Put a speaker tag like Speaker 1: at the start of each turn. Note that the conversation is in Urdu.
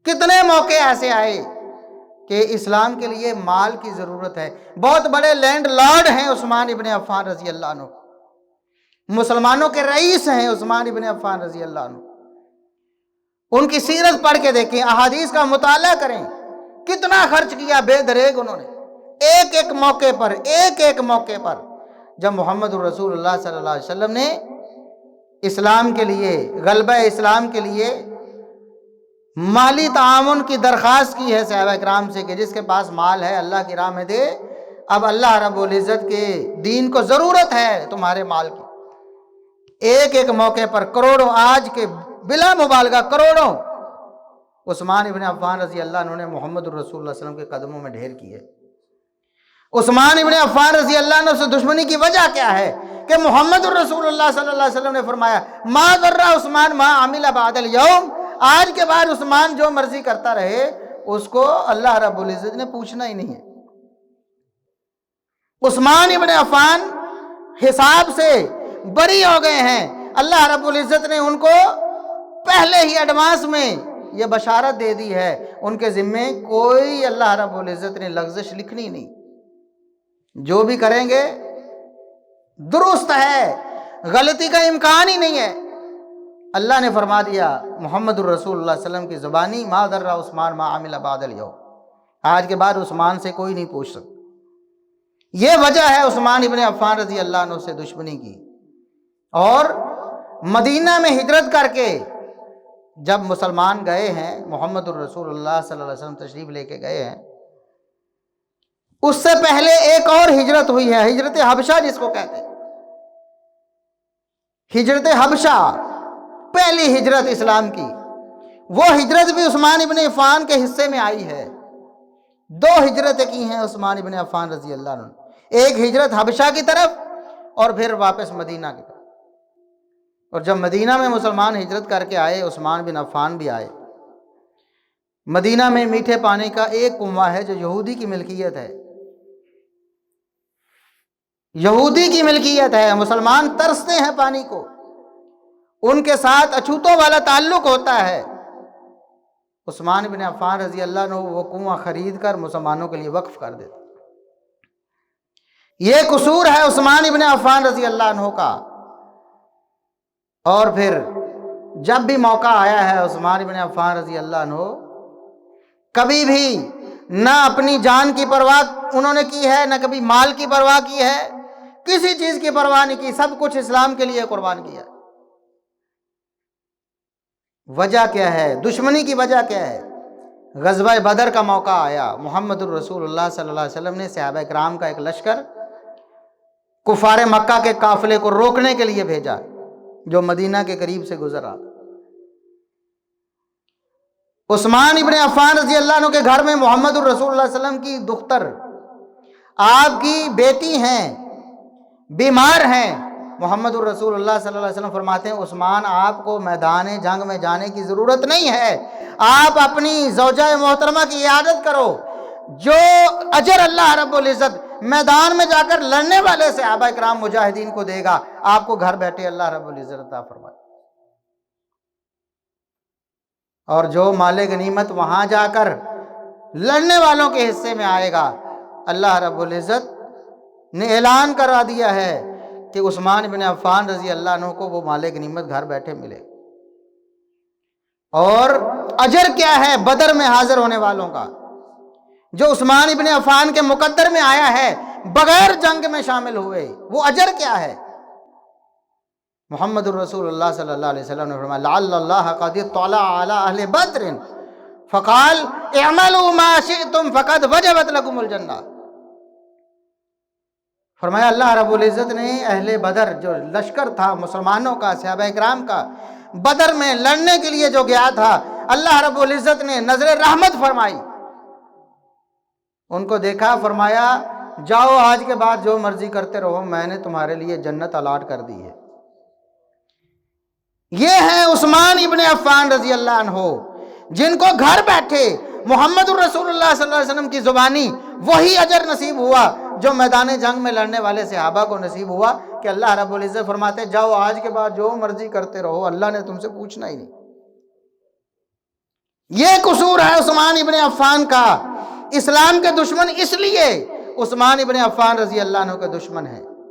Speaker 1: کتنے موقع ایسے آئے کہ اسلام کے لیے مال کی ضرورت ہے. بہت بڑے لینڈ لارڈ ہیں عثمان ابن عفان رضی اللہ عنہ، مسلمانوں کے رئیس ہیں عثمان ابن عفان رضی اللہ عنہ. ان کی سیرت پڑھ کے دیکھیں، احادیث کا مطالعہ کریں، کتنا خرچ کیا بے دریغ انہوں نے. ایک ایک موقع پر جب محمد الرسول اللہ صلی اللہ علیہ وسلم نے اسلام کے لیے، غلبہ اسلام کے لیے مالی تعاون کی درخواست کی ہے صحابہ کرام سے کہ جس کے پاس مال ہے اللہ کی راہ میں دے، اب اللہ رب العزت کے دین کو ضرورت ہے تمہارے مال کی. ایک ایک موقع پر کروڑوں، آج کے بلا مبالغہ کروڑوں عثمان ابن عفان رضی اللہ عنہ نے محمد الرسول اللہ صلی اللہ علیہ وسلم کے قدموں میں ڈھیر کیے. عثمان ابن عفان رضی اللہ عنہ سے دشمنی کی وجہ کیا ہے کہ محمد الرسول اللہ صلی اللہ علیہ وسلم نے فرمایا ما ضر عثمان ما عمل بعد اليوم، آج کے بعد عثمان جو مرضی کرتا رہے اس کو اللہ رب العزت نے پوچھنا ہی نہیں ہے. عثمان ابن عفان حساب سے بری ہو گئے ہیں. اللہ رب العزت نے ان کو پہلے ہی ایڈوانس میں یہ بشارت دے دی ہے، ان کے ذمے کوئی اللہ رب العزت نے لغزش لکھنی نہیں، جو بھی کریں گے درست ہے، غلطی کا امکان ہی نہیں ہے. اللہ نے فرما دیا محمد الرسول اللہ صلی اللہ علیہ وسلم کی زبانی ما ضر عثمان ما عمل بعد اليوم، آج کے بعد عثمان سے کوئی نہیں پوچھ سکتا. یہ وجہ ہے عثمان ابن عفان رضی اللہ عنہ سے دشمنی کی. اور مدینہ میں ہجرت کر کے جب مسلمان گئے ہیں، محمد الرسول اللہ صلی اللہ علیہ وسلم تشریف لے کے گئے ہیں، اس سے پہلے ایک اور ہجرت ہوئی ہے، ہجرت حبشہ جس کو کہتے ہیں. ہجرت حبشہ پہلی ہجرت اسلام کی، وہ ہجرت بھی عثمان ابن عفان کے حصے میں آئی ہے. دو ہجرتیں کی ہیں عثمان ابن عفان رضی اللہ عنہ، ایک ہجرت حبشہ کی طرف اور پھر واپس مدینہ کی طرف. اور جب مدینہ میں مسلمان ہجرت کر کے آئے، عثمان بن عفان بھی آئے. مدینہ میں میٹھے پانی کا ایک کنواں ہے جو یہودی کی ملکیت ہے، یہودی کی ملکیت ہے. مسلمان ترستے ہیں پانی کو، ان کے ساتھ اچھوتوں والا تعلق ہوتا ہے. عثمان بن عفان رضی اللہ عنہ وہ کنواں خرید کر مسلمانوں کے لیے وقف کر دیتے. یہ قصور ہے عثمان ابن عفان رضی اللہ عنہ کا. اور پھر جب بھی موقع آیا ہے عثمان ابن عفان رضی اللہ عنہ کبھی بھی نہ اپنی جان کی پرواہ انہوں نے کی ہے، نہ کبھی مال کی پرواہ کی ہے، کسی چیز کی پرواہ نہیں کی، سب کچھ اسلام کے لیے قربان کیا. وجہ کیا ہے؟ دشمنی کی وجہ کیا ہے؟ غزوہ بدر کا موقع آیا، محمد الرسول اللہ صلی اللہ علیہ وسلم نے صحابہ کرام کا ایک لشکر کفار مکہ کے قافلے کو روکنے کے لیے بھیجا جو مدینہ کے قریب سے گزرا. عثمان ابن عفان رضی اللہ عنہ کے گھر میں محمد الرسول اللہ صلی اللہ علیہ وسلم کی دختر، آپ کی بیٹی ہیں، بیمار ہیں. محمد الرسول اللہ صلی اللہ علیہ وسلم فرماتے ہیں عثمان آپ کو میدان جنگ میں جانے کی ضرورت نہیں ہے، آپ اپنی زوجہ محترمہ کی عیادت کرو. جو اجر اللہ رب العزت میدان میں جا کر لڑنے والے صحابہ کرام مجاہدین کو دے گا، آپ کو گھر بیٹھے اللہ رب العزت عطا فرمائے. اور جو مال غنیمت وہاں جا کر لڑنے والوں کے حصے میں آئے گا، اللہ رب العزت نے اعلان کرا دیا ہے کہ عثمان بن عفان رضی اللہ عنہ کو وہ مال غنیمت گھر بیٹھے ملے. اور اجر کیا ہے بدر میں حاضر ہونے والوں کا، جو عثمان ابن عفان کے مقدر میں آیا ہے بغیر جنگ میں شامل ہوئے، وہ اجر کیا ہے؟ محمد الرسول اللہ صلی اللہ علیہ وسلم نے فرمایا لعل اللہ قد اطلع علی اہل بدر فقال اعملوا ما شئتم فقد وجبت لكم الجنہ. فرمایا اللہ رب العزت نے اہل بدر جو لشکر تھا مسلمانوں کا، صحابہ کرام کا، بدر میں لڑنے کے لیے جو گیا تھا، اللہ رب العزت نے نظر رحمت فرمائی، ان کو دیکھا، فرمایا جاؤ آج کے بعد جو مرضی کرتے رہو، میں نے تمہارے لیے جنت الاٹ کر دی ہے. یہ ہے عثمان ابن عفان رضی اللہ عنہ جن کو گھر بیٹھے محمد الرسول اللہ صلی اللہ علیہ وسلم کی زبانی وہی اجر نصیب ہوا جو میدان جنگ میں لڑنے والے صحابہ کو نصیب ہوا کہ اللہ رب العزت فرماتے جاؤ آج کے بعد جو مرضی کرتے رہو، اللہ نے تم سے پوچھنا ہی نہیں. یہ قصور ہے عثمان ابن عفان کا۔ اسلام کے دشمن اس لیے عثمان ابن عفان رضی اللہ عنہ کے دشمن ہیں